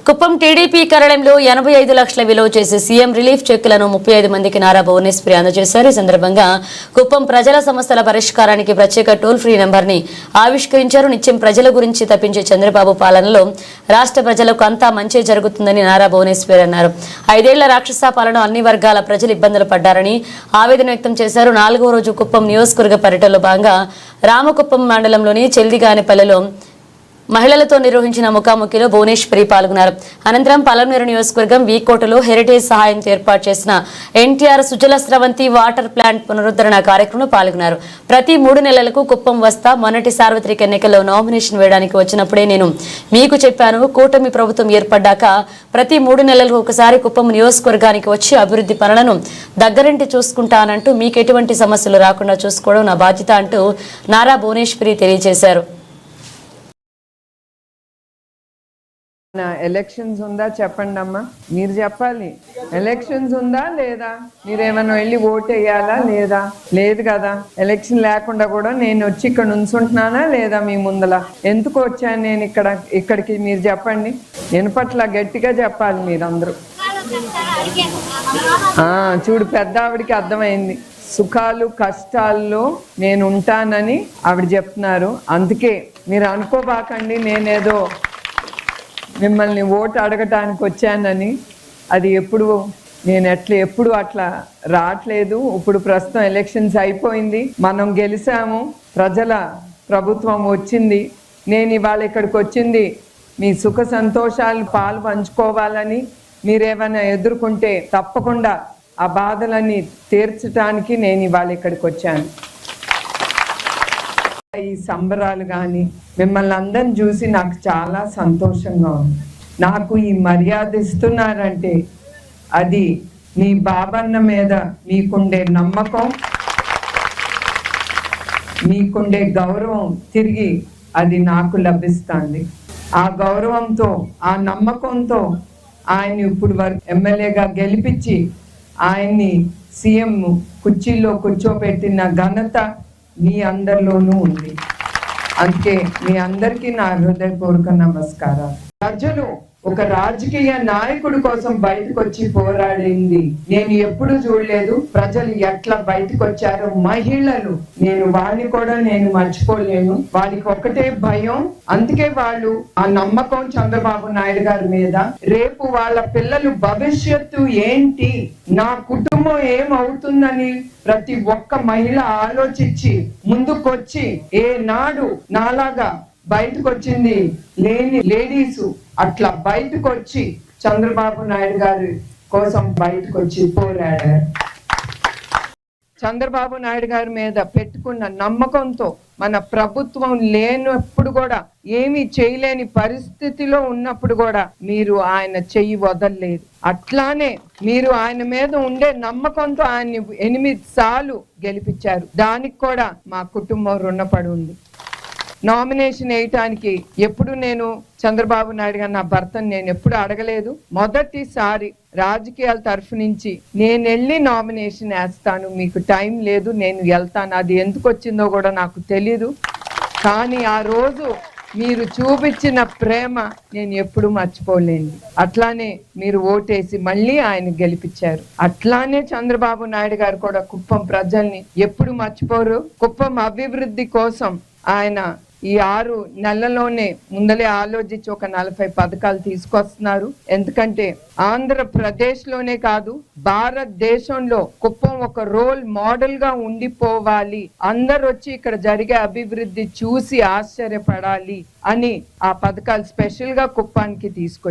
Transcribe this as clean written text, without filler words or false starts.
Kuppam TDP కార్యాలయంలో 85 లక్షల విలువ చేసే సీఎం రిలీఫ్ చెక్కులను 35 మందికి నారా భువనేశ్వరి అందజేశారు. ఈ సందర్భంగా కుప్పం ప్రజల సమస్యల పరిష్కారానికి ప్రత్యేక టోల్ ఫ్రీ నెంబర్ని ఆవిష్కరించారు. నిత్యం ప్రజల గురించి తప్పించే చంద్రబాబు పాలనలో రాష్ట్ర ప్రజలకు అంతా మంచి జరుగుతుందని నారా భువనేశ్వరి అన్నారు. 5 ఏళ్ల రాక్షస పాలన అన్ని వర్గాల ప్రజలు ఇబ్బందులు పడ్డారని ఆవేదన వ్యక్తం చేశారు. 4వ రోజు కుప్పం నియోజకవర్గ పర్యటనలో భాగంగా రామకుప్పం మండలంలోని చెల్దిగానిపల్లెలో మహిళలతో నిర్వహించిన ముఖాముఖిలో భువనేశ్వరి పాల్గొన్నారు. అనంతరం పలమనేరు నియోజకవర్గం వీకోటలో హెరిటేజ్ సహాయంతో ఏర్పాటు చేసిన ఎన్టీఆర్ సుజల స్రవంతి వాటర్ ప్లాంట్ పునరుద్ధరణ కార్యక్రమంలో పాల్గొన్నారు. ప్రతి 3 నెలలకు కుప్పం వస్తా. మొన్నటి సార్వత్రిక ఎన్నికల్లో నామినేషన్ వేయడానికి వచ్చినప్పుడే నేను మీకు చెప్పాను, కూటమి ప్రభుత్వం ఏర్పడ్డాక ప్రతి 3 నెలలకు ఒకసారి కుప్పం నియోజకవర్గానికి వచ్చి అభివృద్ధి పనులను దగ్గరింటి చూసుకుంటానంటూ మీకు ఎటువంటి సమస్యలు రాకుండా చూసుకోవడం నా బాధ్యత అంటూ నారా భువనేశ్వరి తెలియజేశారు. ఎలక్షన్స్ ఉందా చెప్పండి అమ్మా, మీరు చెప్పాలి. ఎలక్షన్స్ ఉందా లేదా? మీరేమన్నా వెళ్ళి ఓటు వేయాలా లేదా? లేదు కదా. ఎలక్షన్ లేకుండా కూడా నేను వచ్చి ఇక్కడ నుంచుంటున్నానా లేదా? మీ ముందల ఎందుకు వచ్చాను నేను ఇక్కడికి మీరు చెప్పండి. నేను పట్ల గట్టిగా చెప్పాలి మీరందరూ. చూడు, పెద్ద ఆవిడికి అర్థమైంది. సుఖాలు కష్టాల్లో నేను ఉంటానని ఆవిడ చెప్తున్నారు. అందుకే మీరు అనుకోబాకండి నేనేదో మిమ్మల్ని ఓటు అడగటానికి వచ్చానని. అది ఎప్పుడు అట్లా రావట్లేదు. ఇప్పుడు ప్రస్తుతం ఎలక్షన్స్ అయిపోయింది, మనం గెలిచాము, ప్రజల ప్రభుత్వం వచ్చింది. నేను ఇవాళ ఇక్కడికి వచ్చింది మీ సుఖ సంతోషాలు పాలు పంచుకోవాలని. మీరేమైనా ఎదుర్కొంటే తప్పకుండా ఆ బాధలన్నీ తీర్చడానికి నేను ఇవాళ ఇక్కడికి వచ్చాను. ఈ సంబరాలు కానీ మిమ్మల్ని అందరిని చూసి నాకు చాలా సంతోషంగా ఉంది. నాకు ఈ మర్యాద ఇస్తున్నారంటే అది మీ బాబన్న మీద మీకుండే నమ్మకం, మీకుండే గౌరవం తిరిగి అది నాకు లభిస్తుంది. ఆ గౌరవంతో ఆ నమ్మకంతో ఆయన్ని ఇప్పుడు వరకు ఎమ్మెల్యేగా గెలిపించి ఆయన్ని సీఎం కుర్చీలో కూర్చోబెట్టిన ఘనత మీ అందరిలోనూ ఉంది. అందుకే మీ అందరికీ నా హృదయపూర్వక నమస్కారాలు. ప్రజలు ఒక రాజకీయ నాయకుడి కోసం బయటకు వచ్చి పోరాడింది నేను ఎప్పుడు చూడలేదు. ప్రజలు ఎట్లా బయటకు వచ్చారో, మహిళలు, వాళ్ళని కూడా నేను మర్చిపోలేను. వాళ్ళకి ఒకటే భయం. అందుకే వాళ్ళు ఆ నమ్మకం చంద్రబాబు నాయుడు గారి మీద. రేపు వాళ్ళ పిల్లలు భవిష్యత్తు ఏంటి, నా కుటుంబం ఏమవుతుందని ప్రతి ఒక్క మహిళ ఆలోచించి ముందుకొచ్చి ఏనాడు నాలాగా బయటకు వచ్చింది లేని లేడీస్ అట్లా బయటకు వచ్చి చంద్రబాబు నాయుడు గారి కోసం బయటకు వచ్చి పోరాడారు. చంద్రబాబు నాయుడు గారి మీద పెట్టుకున్న నమ్మకంతో మన ప్రభుత్వం లేనప్పుడు కూడా, ఏమీ చేయలేని పరిస్థితిలో ఉన్నప్పుడు కూడా మీరు ఆయన చెయ్యి వదలలేదు. అట్లానే మీరు ఆయన మీద ఉండే నమ్మకంతో ఆయన్ని 8 సార్లు గెలిపించారు. దానికి కూడా మా కుటుంబం రుణపడి ఉంది. నామినేషన్ వేయటానికి ఎప్పుడు నేను చంద్రబాబు నాయుడు గారు నా భర్తను నేను ఎప్పుడు అడగలేదు. మొదటిసారి రాజకీయాల తరఫు నుంచి నేను వెళ్ళి నామినేషన్ వేస్తాను, మీకు టైం లేదు, నేను వెళ్తాను. అది ఎందుకు వచ్చిందో కూడా నాకు తెలీదు. కానీ ఆ రోజు మీరు చూపించిన ప్రేమ నేను ఎప్పుడు మర్చిపోలేను. అట్లానే మీరు ఓటేసి మళ్ళీ ఆయన గెలిపించారు. అట్లానే చంద్రబాబు నాయుడు గారు కూడా కుప్పం ప్రజల్ని ఎప్పుడు మర్చిపోరు. కుప్పం అభివృద్ధి కోసం ఆయన ఈ 6 నెలల్లోనే ముందలే ఆలోచించి ఒక 40 పథకాలు తీసుకొస్తున్నారు. ఎందుకంటే ఆంధ్రప్రదేశ్ లోనే కాదు, భారతదేశంలో కుప్పం ఒక రోల్ మోడల్ గా ఉండిపోవాలి, అందరు వచ్చి ఇక్కడ జరిగే అభివృద్ధి చూసి ఆశ్చర్యపడాలి అని ఆ పథకాలు స్పెషల్ గా కుప్పానికి తీసుకొచ్చారు.